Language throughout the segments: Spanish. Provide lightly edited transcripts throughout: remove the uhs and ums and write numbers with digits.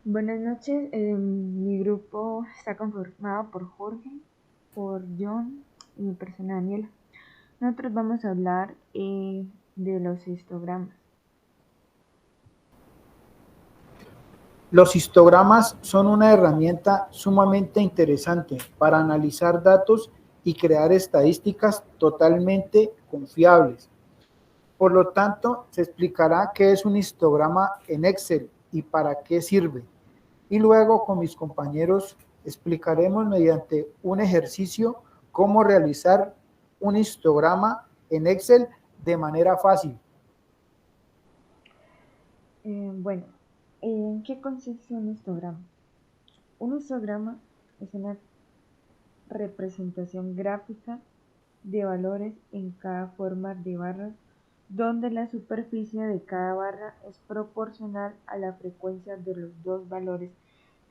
Buenas noches, mi grupo está conformado por Jorge, por John y mi persona Daniela. Nosotros vamos a hablar de los histogramas. Los histogramas son una herramienta sumamente interesante para analizar datos y crear estadísticas totalmente confiables. Por lo tanto, se explicará qué es un histograma en Excel y para qué sirve. Y luego con mis compañeros explicaremos mediante un ejercicio cómo realizar un histograma en Excel de manera fácil. Bueno, ¿en qué consiste un histograma? Un histograma es una representación gráfica de valores en cada forma de barras donde la superficie de cada barra es proporcional a la frecuencia de los dos valores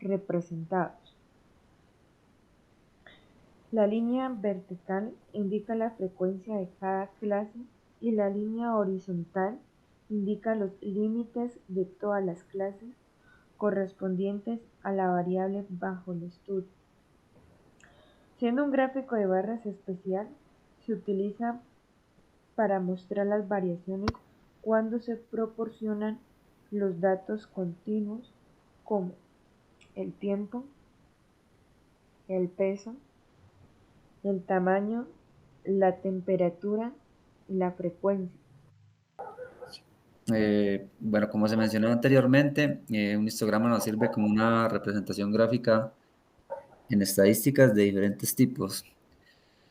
representados. La línea vertical indica la frecuencia de cada clase y la línea horizontal indica los límites de todas las clases correspondientes a la variable bajo el estudio. Siendo un gráfico de barras especial, se utiliza para mostrar las variaciones cuando se proporcionan los datos continuos como el tiempo, el peso, el tamaño, la temperatura y la frecuencia. Bueno, como se mencionó anteriormente, un histograma nos sirve como una representación gráfica en estadísticas de diferentes tipos.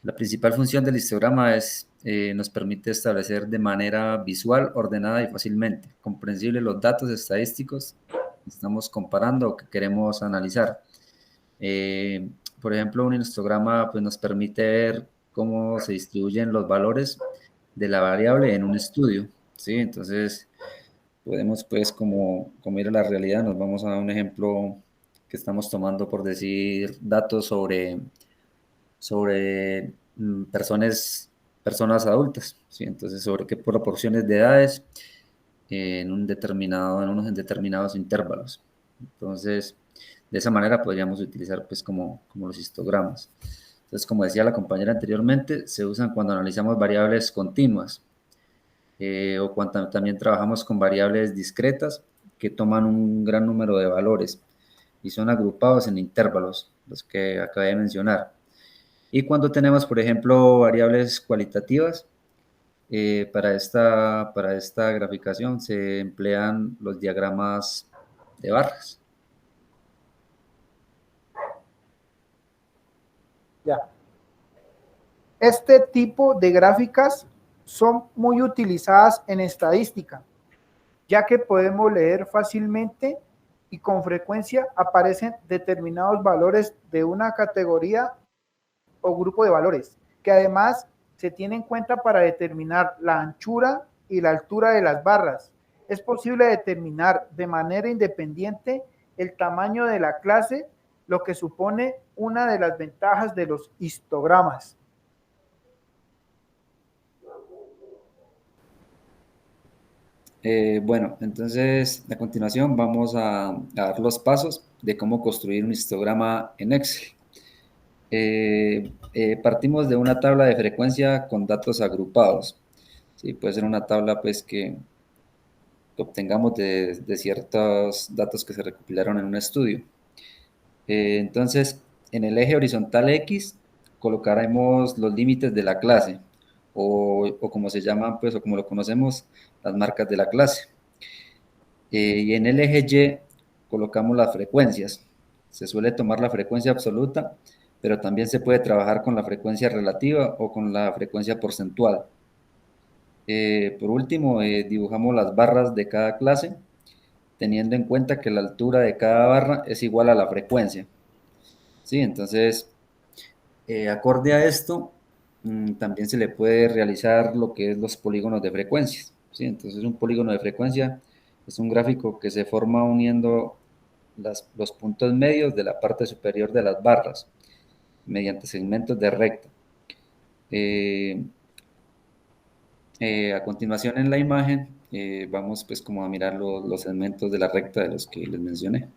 La principal función del histograma nos permite establecer de manera visual, ordenada y fácilmente comprensible los datos estadísticos que estamos comparando o que queremos analizar. Eh, por ejemplo, un histograma pues, nos permite ver cómo se distribuyen los valores de la variable en un estudio, ¿sí? Entonces, podemos pues como ir a la realidad, nos vamos a un ejemplo que estamos tomando por decir datos sobre personas adultas, ¿sí? Entonces, sobre qué proporciones de edades en unos determinados intervalos. Entonces, de esa manera podríamos utilizar pues como los histogramas. Entonces, como decía la compañera anteriormente, se usan cuando analizamos variables continuas o cuando también trabajamos con variables discretas que toman un gran número de valores y son agrupados en intervalos, los que acabé de mencionar. Y cuando tenemos, por ejemplo, variables cualitativas, para esta graficación se emplean los diagramas de barras. Ya. Este tipo de gráficas son muy utilizadas en estadística, ya que podemos leer fácilmente y con frecuencia aparecen determinados valores de una categoría o grupo de valores, que además se tiene en cuenta para determinar la anchura y la altura de las barras. Es posible determinar de manera independiente el tamaño de la clase, lo que supone una de las ventajas de los histogramas. Bueno, entonces a continuación vamos a dar los pasos de cómo construir un histograma en Excel. Partimos de una tabla de frecuencia con datos agrupados. Sí, puede ser una tabla pues que obtengamos de ciertos datos que se recopilaron en un estudio. Entonces, en el eje horizontal X colocaremos los límites de la clase o como se llaman, pues, o como lo conocemos, las marcas de la clase. Y en el eje Y colocamos las frecuencias. Se suele tomar la frecuencia absoluta, pero también se puede trabajar con la frecuencia relativa o con la frecuencia porcentual. Por último, dibujamos las barras de cada clase, teniendo en cuenta que la altura de cada barra es igual a la frecuencia. Sí, entonces, acorde a esto, también se le puede realizar lo que es los polígonos de frecuencias. ¿Sí? Entonces, un polígono de frecuencia es un gráfico que se forma uniendo los puntos medios de la parte superior de las barras mediante segmentos de recta. Eh, a continuación en la imagen vamos pues como a mirar los segmentos de la recta de los que les mencioné.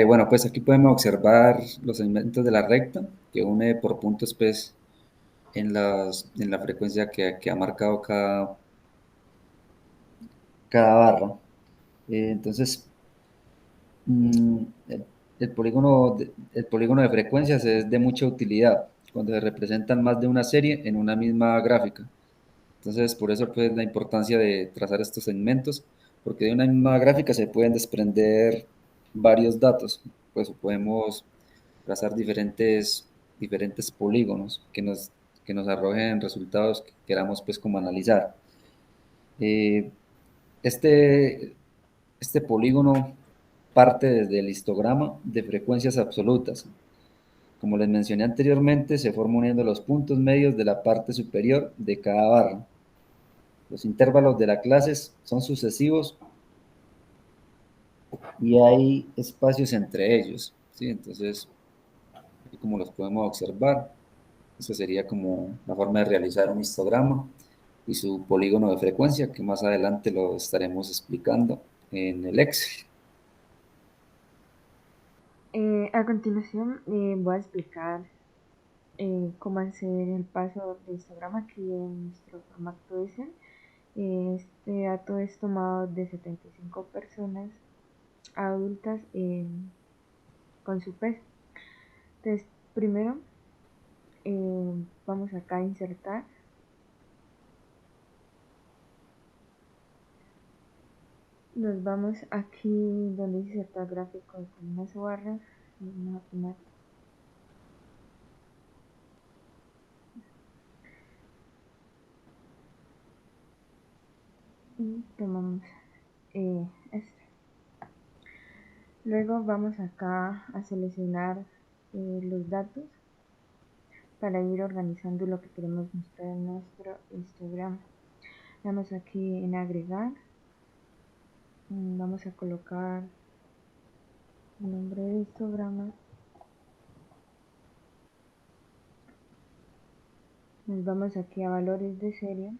Bueno, pues aquí podemos observar los segmentos de la recta que une por puntos pues en la frecuencia que ha marcado cada barra. Entonces, el, el polígono de frecuencias es de mucha utilidad cuando se representan más de una serie en una misma gráfica. Entonces, por eso pues la importancia de trazar estos segmentos, porque de una misma gráfica se pueden desprender varios datos, pues podemos trazar diferentes polígonos que nos arrojen resultados que queramos pues como analizar. Eh, este, este polígono parte desde el histograma de frecuencias absolutas. Como les mencioné anteriormente, se forma uniendo los puntos medios de la parte superior de cada barra. Los intervalos de la clase son sucesivos y hay espacios entre ellos, ¿sí? Entonces, aquí como los podemos observar, esa sería como la forma de realizar un histograma y su polígono de frecuencia, que más adelante lo estaremos explicando en el Excel. A continuación voy a explicar cómo hacer el paso de histograma aquí en nuestro formato Excel. Este dato es tomado de 75 personas adultas con su peso. Entonces, primero vamos acá a insertar. Nos vamos aquí donde dice insertar gráfico de columnas o barras. Vamos a poner y tomamos este. Luego vamos acá a seleccionar los datos para ir organizando lo que queremos mostrar en nuestro histograma. Damos aquí en agregar. Vamos a colocar el nombre de histograma. Nos vamos aquí a valores de serie.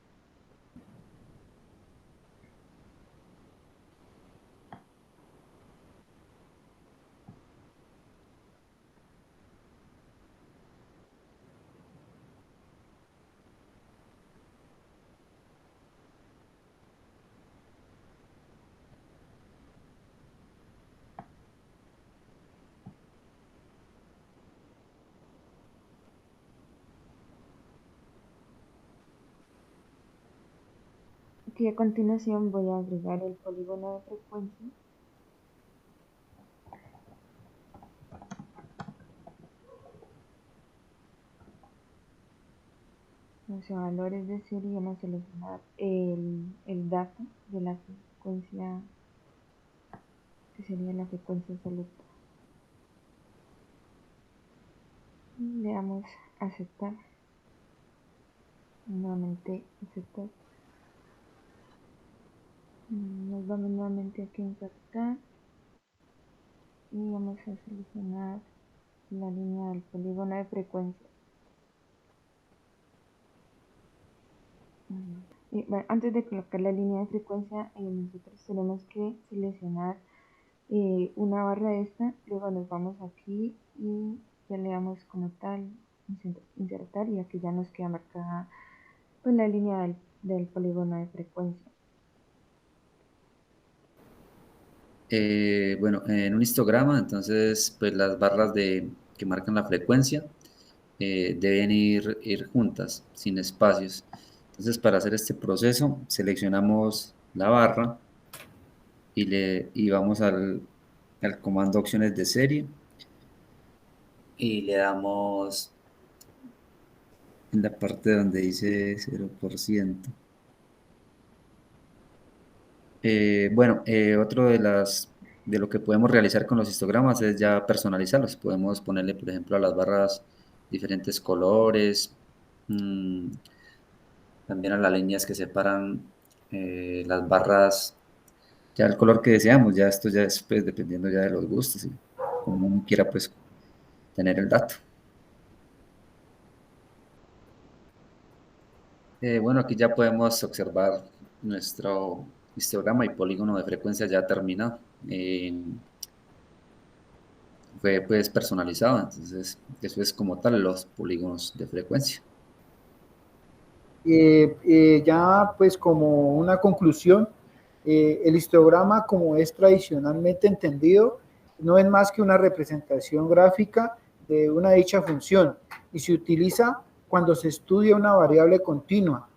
Aquí a continuación voy a agregar el polígono de frecuencia. Los valores de serie, vamos a seleccionar el dato de la frecuencia, que sería la frecuencia absoluta. Le damos a aceptar. Nuevamente aceptar. Nos vamos nuevamente aquí a insertar y vamos a seleccionar la línea del polígono de frecuencia. Y, bueno, antes de colocar la línea de frecuencia, nosotros tenemos que seleccionar una barra de esta, luego nos vamos aquí y ya le damos como tal insertar y aquí ya nos queda marcada pues la línea del polígono de frecuencia. Bueno, en un histograma, entonces, pues las barras que marcan la frecuencia deben ir juntas, sin espacios. Entonces, para hacer este proceso, seleccionamos la barra y vamos al comando opciones de serie y le damos en la parte donde dice 0%. Bueno, otro de lo que podemos realizar con los histogramas es ya personalizarlos. Podemos ponerle, por ejemplo, a las barras diferentes colores, también a las líneas que separan las barras, ya el color que deseamos. Ya esto ya es pues, dependiendo ya de los gustos y como uno quiera pues tener el dato. Bueno, aquí ya podemos observar nuestro histograma y polígono de frecuencia ya terminado. fue pues personalizado. Entonces, eso es como tal los polígonos de frecuencia. Ya pues como una conclusión, el histograma como es tradicionalmente entendido no es más que una representación gráfica de una dicha función y se utiliza cuando se estudia una variable continua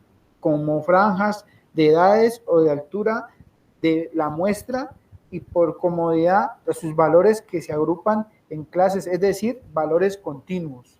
como franjas de edades o de altura de la muestra y por comodidad de sus valores que se agrupan en clases, es decir, valores continuos.